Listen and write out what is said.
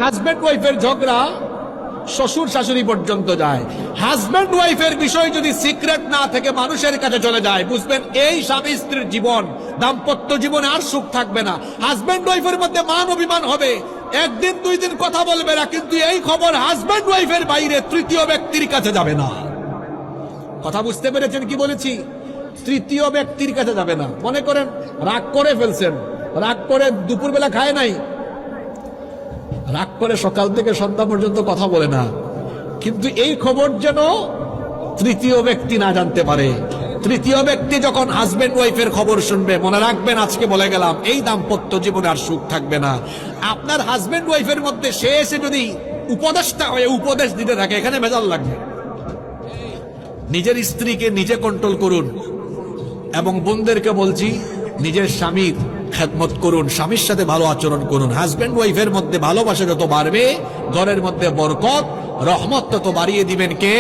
Husband ওয়াইফের ঝগড়া শ্বশুর শাশুড়ি পর্যন্ত যায়। হাজব্যান্ড ওয়াইফের বিষয় যদি সিক্রেট না থেকে মানুষের কাছে চলে যায়, বুঝবেন এই স্বামী স্ত্রীর জীবন, দাম্পত্য জীবনে আর সুখ থাকবে না। হাজব্যান্ড ওয়াইফের মধ্যে মান অভিমান হবে, একদিন দুই দিন কথা বলবে না, কিন্তু এই খবর হাজব্যান্ড ওয়াইফের বাইরে তৃতীয় ব্যক্তির কাছে যাবে না। কথা বুঝতে পেরেছেন কি বলেছি? তৃতীয় ব্যক্তির কাছে যাবে না। মনে করেন রাগ করে ফেলছেন, রাগ করে দুপুরবেলা খায় নাই, রাগ করে সকাল থেকে সন্ধ্যা পর্যন্ত কথা বলে না, কিন্তু এই খবর যেন তৃতীয় ব্যক্তি না জানতে পারে। তৃতীয় ব্যক্তি যখন হাজবেন্ড ওয়াইফের খবর শুনবে, মনে রাখবেন আজকে বলে গেলাম, এই দাম্পত্য জীবনে আর সুখ থাকবে না। আপনার হাজবেন্ড ওয়াইফের মধ্যে সে এসে যদি উপদেষ্টা হয়ে উপদেশ দিতে থাকে, এখানে ভেজাল লাগবে। নিজের স্ত্রীকে নিজে কন্ট্রোল করুন, এবং বোনদেরকে বলছি নিজের স্বামীর খেদমত করুন, স্বামীর সাথে ভালো আচরণ করুন। হাজব্যান্ড ওয়াইফের মধ্যে ভালোবাসা যত বাড়বে, ঘরের মধ্যে বরকত রহমত তত বাড়িয়ে দিবেন কে?